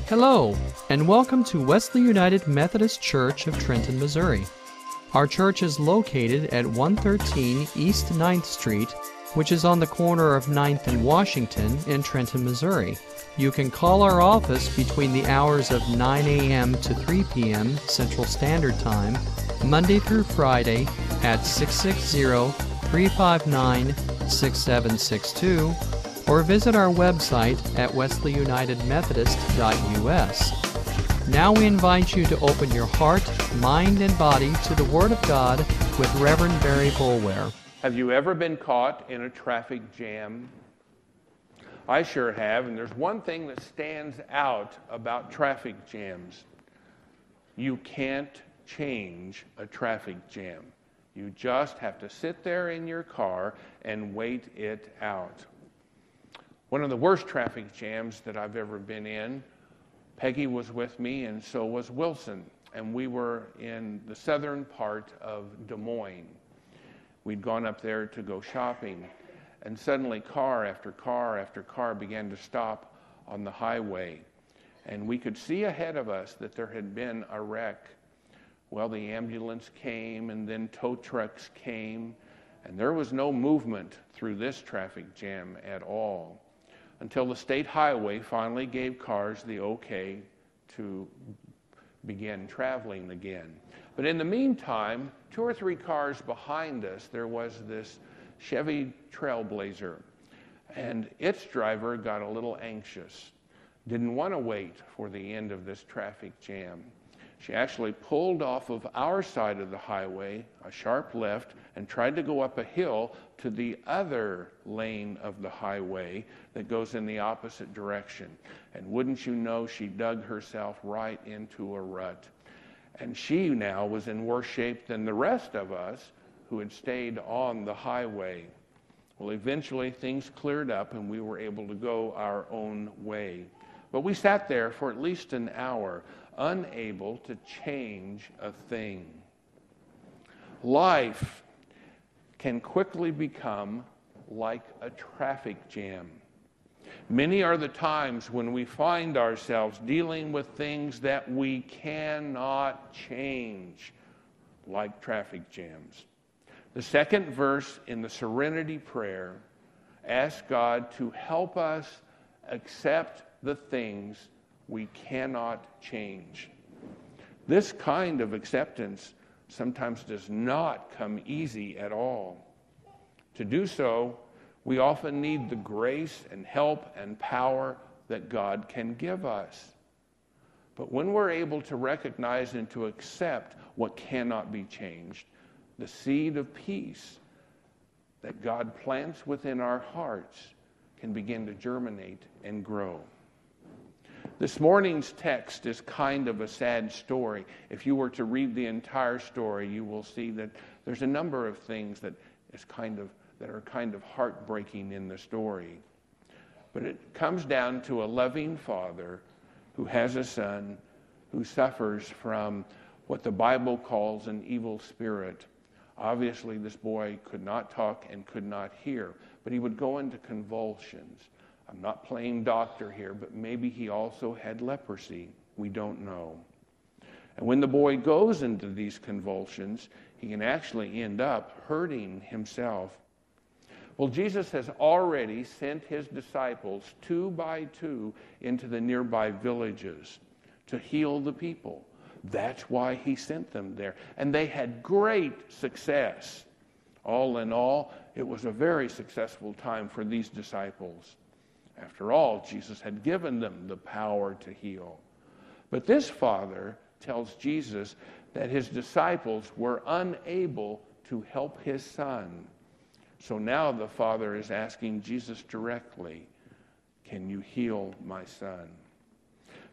Hello, and welcome to Wesley United Methodist Church of Trenton, Missouri. Our church is located at 113 East 9th Street, which is on the corner of 9th and Washington in Trenton, Missouri. You can call our office between the hours of 9 a.m. to 3 p.m. Central Standard Time, Monday through Friday at 660-359-6762, or visit our website at wesleyunitedmethodist.us. Now we invite you to open your heart, mind, and body to the Word of God with Reverend Barry Boulware. Have you ever been caught in a traffic jam? I sure have, and there's one thing that stands out about traffic jams. You can't change a traffic jam. You just have to sit there in your car and wait it out. One of the worst traffic jams that I've ever been in, Peggy was with me and so was Wilson, and we were in the southern part of Des Moines. We'd gone up there to go shopping, and suddenly car after car after car began to stop on the highway, and we could see ahead of us that there had been a wreck. Well, the ambulance came, and then tow trucks came, and there was no movement through this traffic jam at all, until the state highway finally gave cars the okay to begin traveling again. But in the meantime, 2 or 3 cars behind us, there was this Chevy Trailblazer, and its driver got a little anxious, didn't want to wait for the end of this traffic jam. She actually pulled off of our side of the highway, a sharp left, and tried to go up a hill to the other lane of the highway that goes in the opposite direction. And wouldn't you know, she dug herself right into a rut. And she now was in worse shape than the rest of us who had stayed on the highway. Well, eventually things cleared up and we were able to go our own way. But we sat there for at least an hour, unable to change a thing. Life can quickly become like a traffic jam. Many are the times when we find ourselves dealing with things that we cannot change, like traffic jams. The second verse in the Serenity Prayer asks God to help us accept the things we cannot change. This kind of acceptance sometimes does not come easy at all. To do so, we often need the grace and help and power that God can give us. But when we're able to recognize and to accept what cannot be changed, the seed of peace that God plants within our hearts can begin to germinate and grow. This morning's text is kind of a sad story. If you were to read the entire story, you will see that there's a number of things that are kind of heartbreaking in the story. But it comes down to a loving father who has a son who suffers from what the Bible calls an evil spirit. Obviously, this boy could not talk and could not hear, but he would go into convulsions. I'm not playing doctor here, but maybe he also had leprosy. We don't know. And when the boy goes into these convulsions, he can actually end up hurting himself. Well, Jesus has already sent his disciples 2 by 2 into the nearby villages to heal the people. That's why he sent them there. And they had great success. All in all, it was a very successful time for these disciples. After all, Jesus had given them the power to heal. But this father tells Jesus that his disciples were unable to help his son. So now the father is asking Jesus directly, "Can you heal my son?"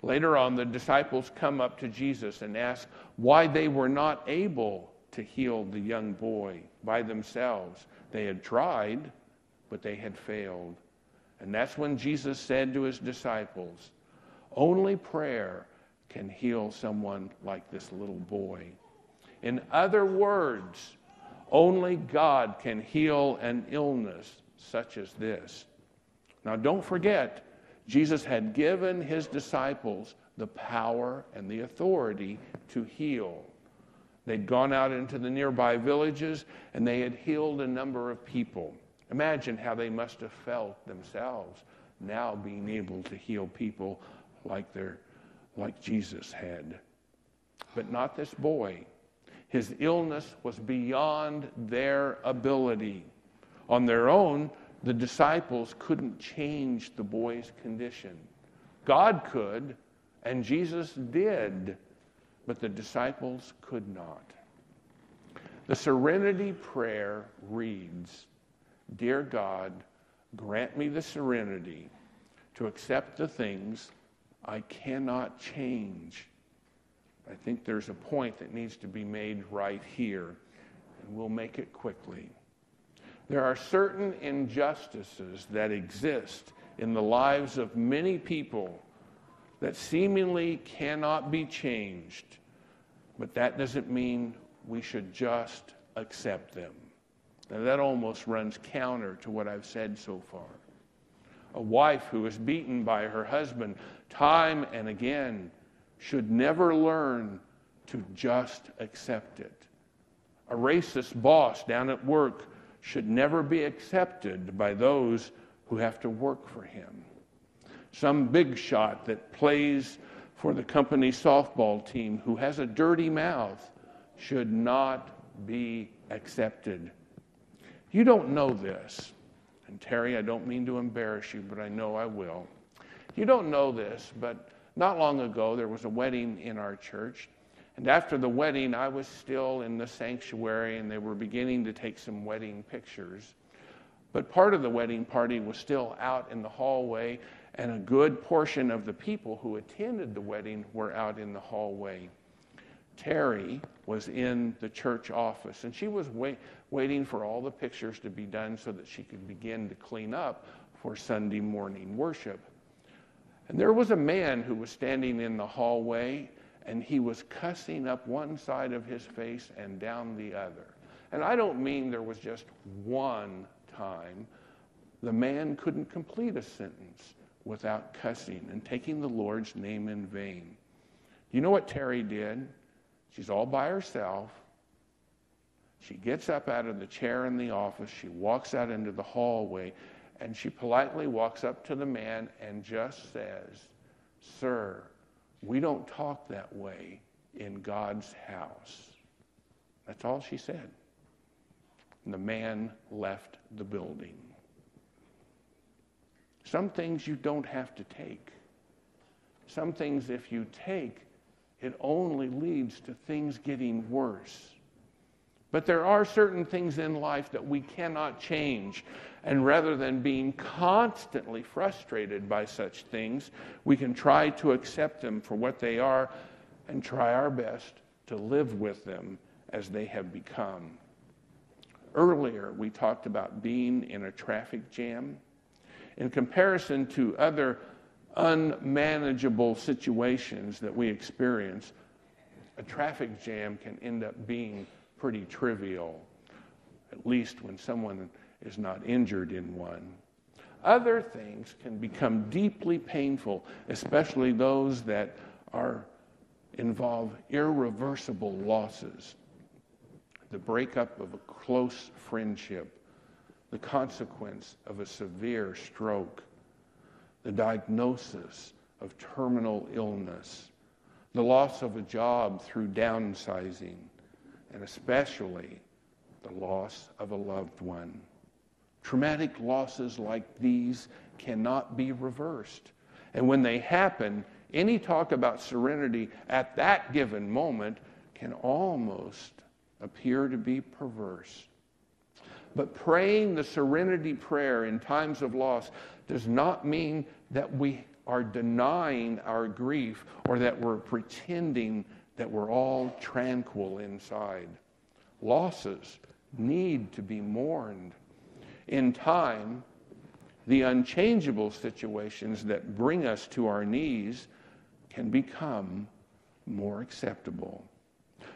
Later on, the disciples come up to Jesus and ask why they were not able to heal the young boy by themselves. They had tried, but they had failed. And that's when Jesus said to his disciples, "Only prayer can heal someone like this little boy." In other words, only God can heal an illness such as this. Now, don't forget, Jesus had given his disciples the power and the authority to heal. They'd gone out into the nearby villages and they had healed a number of people. Imagine how they must have felt themselves now being able to heal people like Jesus had. But not this boy. His illness was beyond their ability. On their own, the disciples couldn't change the boy's condition. God could, and Jesus did, but the disciples could not. The Serenity Prayer reads, "Dear God, grant me the serenity to accept the things I cannot change." I think there's a point that needs to be made right here, and we'll make it quickly. There are certain injustices that exist in the lives of many people that seemingly cannot be changed, but that doesn't mean we should just accept them. Now, that almost runs counter to what I've said so far. A wife who is beaten by her husband time and again should never learn to just accept it. A racist boss down at work should never be accepted by those who have to work for him. Some big shot that plays for the company softball team who has a dirty mouth should not be accepted. You don't know this, and Terry, I don't mean to embarrass you, but I know I will. You don't know this, but not long ago there was a wedding in our church, and after the wedding I was still in the sanctuary and they were beginning to take some wedding pictures. But part of the wedding party was still out in the hallway, and a good portion of the people who attended the wedding were out in the hallway. Terry was in the church office, and she was waiting for all the pictures to be done so that she could begin to clean up for Sunday morning worship. And there was a man who was standing in the hallway, and he was cussing up one side of his face and down the other. And I don't mean there was just one time. The man couldn't complete a sentence without cussing and taking the Lord's name in vain. You know what Terry did? She's all by herself. She gets up out of the chair in the office. She walks out into the hallway, and she politely walks up to the man and just says, "Sir, we don't talk that way in God's house." That's all she said. And the man left the building. Some things you don't have to take. Some things, if you take, it only leads to things getting worse. But there are certain things in life that we cannot change. And rather than being constantly frustrated by such things, we can try to accept them for what they are and try our best to live with them as they have become. Earlier, we talked about being in a traffic jam. In comparison to other unmanageable situations that we experience, a traffic jam can end up being pretty trivial, at least when someone is not injured in one. Other things can become deeply painful, especially those that involve irreversible losses. The breakup of a close friendship, the consequence of a severe stroke, the diagnosis of terminal illness, the loss of a job through downsizing, and especially the loss of a loved one. Traumatic losses like these cannot be reversed. And when they happen, any talk about serenity at that given moment can almost appear to be perverse. But praying the serenity prayer in times of loss does not mean that we are denying our grief or that we're pretending that we're all tranquil inside. Losses need to be mourned. In time, the unchangeable situations that bring us to our knees can become more acceptable.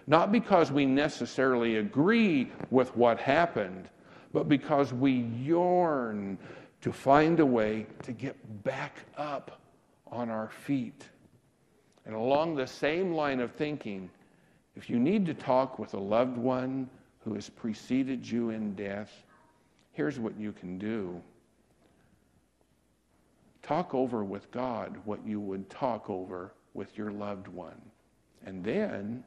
Not because we necessarily agree with what happened, but because we yearn to find a way to get back up on our feet. And along the same line of thinking, if you need to talk with a loved one who has preceded you in death, here's what you can do. Talk over with God what you would talk over with your loved one. And then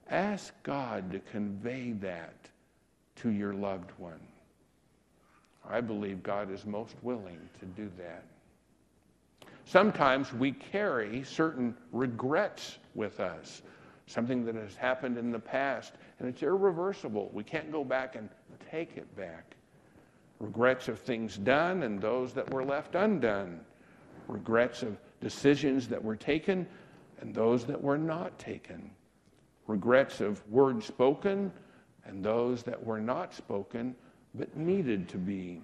ask God to convey that to your loved one. I believe God is most willing to do that. Sometimes we carry certain regrets with us, something that has happened in the past, and it's irreversible. We can't go back and take it back. Regrets of things done and those that were left undone. Regrets of decisions that were taken and those that were not taken. Regrets of words spoken and those that were not spoken but needed to be.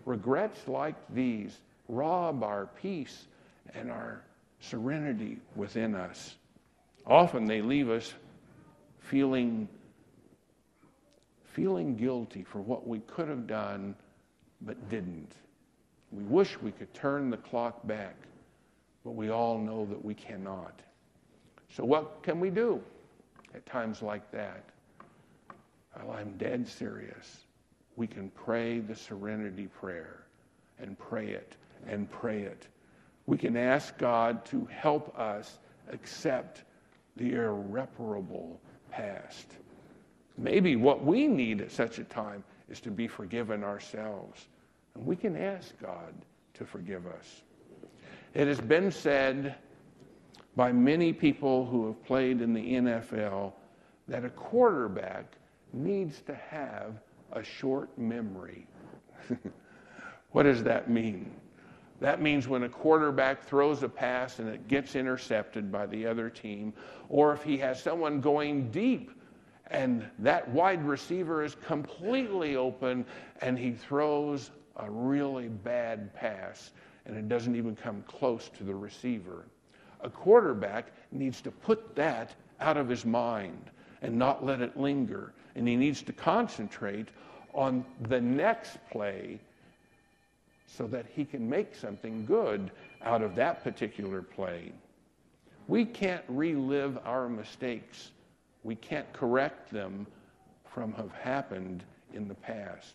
Regrets like these rob our peace and our serenity within us. Often they leave us feeling guilty for what we could have done but didn't. We wish we could turn the clock back, but we all know that we cannot. So what can we do at times like that? Well, I'm dead serious. We can pray the serenity prayer and pray it and pray it. We can ask God to help us accept the irreparable past. Maybe what we need at such a time is to be forgiven ourselves. And we can ask God to forgive us. It has been said by many people who have played in the NFL that a quarterback needs to have a short memory. What does that mean? That means when a quarterback throws a pass and it gets intercepted by the other team, or if he has someone going deep and that wide receiver is completely open and he throws a really bad pass and it doesn't even come close to the receiver. A quarterback needs to put that out of his mind and not let it linger. And he needs to concentrate on the next play so that he can make something good out of that particular play. We can't relive our mistakes. We can't correct them from have happened in the past.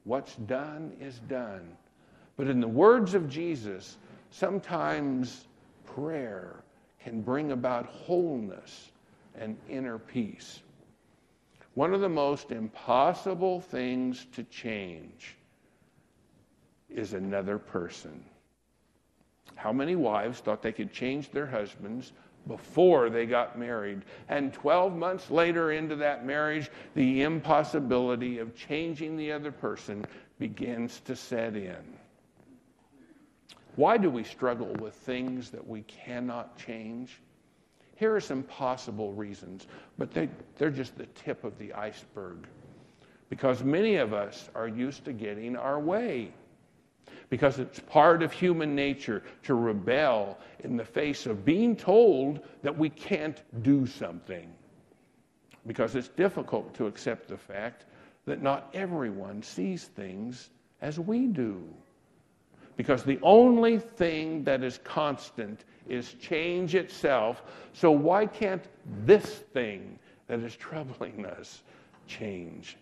What's done is done. But in the words of Jesus, sometimes prayer can bring about wholeness and inner peace. One of the most impossible things to change is another person. How many wives thought they could change their husbands before they got married? And 12 months later into that marriage, the impossibility of changing the other person begins to set in. Why do we struggle with things that we cannot change? Here are some possible reasons, but they're just the tip of the iceberg. Because many of us are used to getting our way. Because it's part of human nature to rebel in the face of being told that we can't do something. Because it's difficult to accept the fact that not everyone sees things as we do. Because the only thing that is constant is change itself. So why can't this thing that is troubling us change?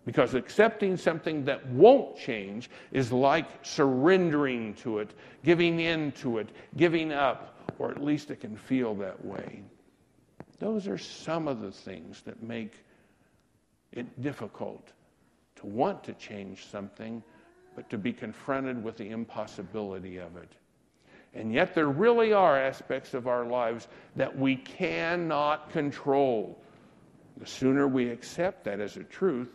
Because accepting something that won't change is like surrendering to it, giving in to it, giving up, or at least it can feel that way. Those are some of the things that make it difficult to want to change something, but to be confronted with the impossibility of it. And yet there really are aspects of our lives that we cannot control. The sooner we accept that as a truth,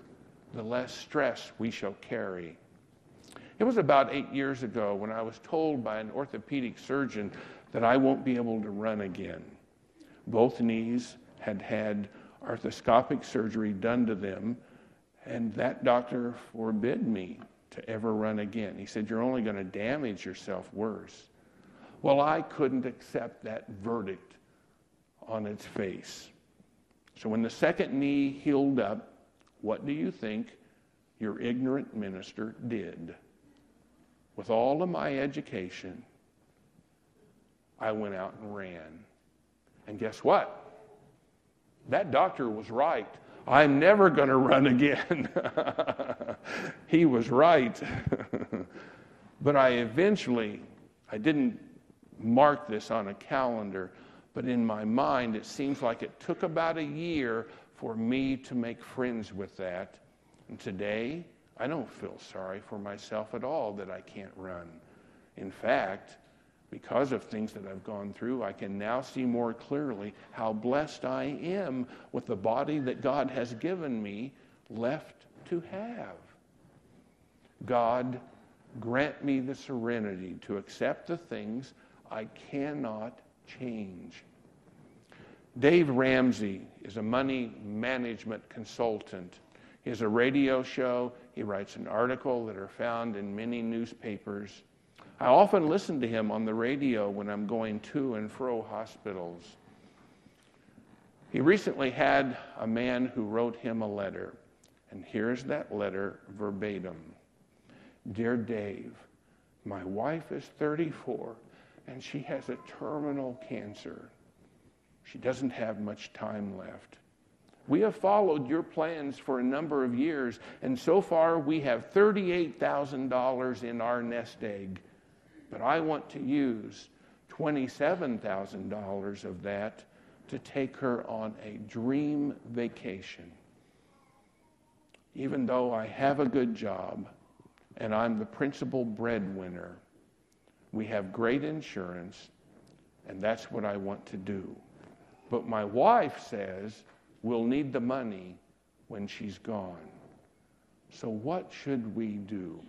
the less stress we shall carry. It was about 8 years ago when I was told by an orthopedic surgeon that I won't be able to run again. Both knees had had arthroscopic surgery done to them, and that doctor forbid me to ever run again. He said, "You're only going to damage yourself worse." Well, I couldn't accept that verdict on its face. So when the second knee healed up, what do you think your ignorant minister did? with all of my education, I went out and ran. And guess what? That doctor was right. I'm never going to run again. He was right. But I didn't mark this on a calendar, but in my mind, it seems like it took about a year for me to make friends with that. And today, I don't feel sorry for myself at all that I can't run. In fact, because of things that I've gone through, I can now see more clearly how blessed I am with the body that God has given me left to have. God, grant me the serenity to accept the things I cannot change. Dave Ramsey is a money management consultant. He has a radio show. He writes an article that are found in many newspapers. I often listen to him on the radio when I'm going to and fro hospitals. He recently had a man who wrote him a letter, and here's that letter verbatim. Dear Dave, my wife is 34 and she has a terminal cancer. She doesn't have much time left. We have followed your plans for a number of years, and so far we have $38,000 in our nest egg. But I want to use $27,000 of that to take her on a dream vacation. Even though I have a good job and I'm the principal breadwinner, we have great insurance, and that's what I want to do. But my wife says we'll need the money when she's gone. So what should we do?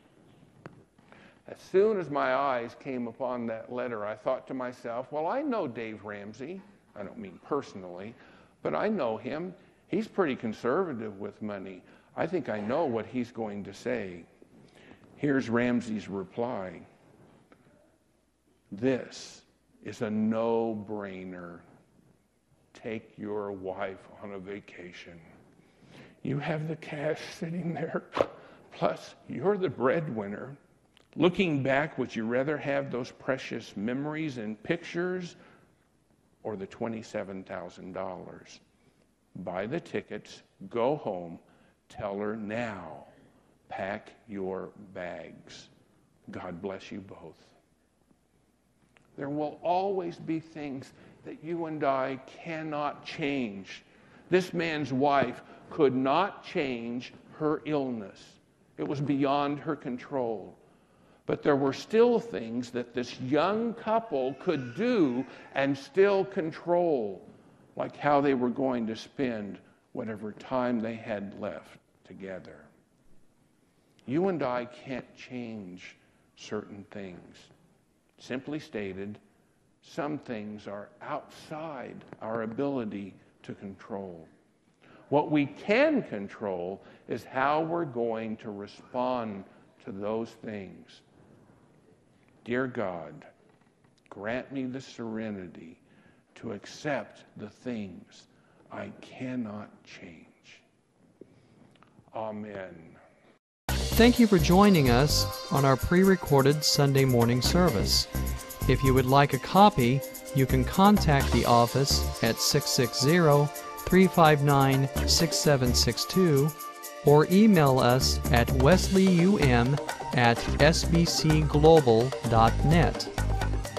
As soon as my eyes came upon that letter, I thought to myself, well, I know Dave Ramsey. I don't mean personally, but I know him. He's pretty conservative with money. I think I know what he's going to say. Here's Ramsey's reply. This is a no-brainer. Take your wife on a vacation. You have the cash sitting there, plus you're the breadwinner. Looking back, would you rather have those precious memories and pictures or the $27,000? Buy the tickets, go home, tell her now, pack your bags. God bless you both. There will always be things that you and I cannot change. This man's wife could not change her illness. It was beyond her control. But there were still things that this young couple could do and still control, like how they were going to spend whatever time they had left together. You and I can't change certain things. Simply stated, some things are outside our ability to control. What we can control is how we're going to respond to those things. Dear God, grant me the serenity to accept the things I cannot change. Amen. Thank you for joining us on our pre-recorded Sunday morning service. If you would like a copy, you can contact the office at 660-359-6762 or email us at wesleyum@sbcglobal.net.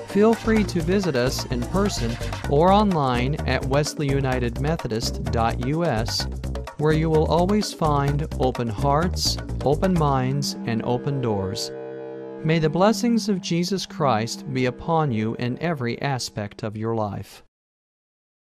Feel free to visit us in person or online at wesleyunitedmethodist.us, where you will always find open hearts, open minds, and open doors. May the blessings of Jesus Christ be upon you in every aspect of your life.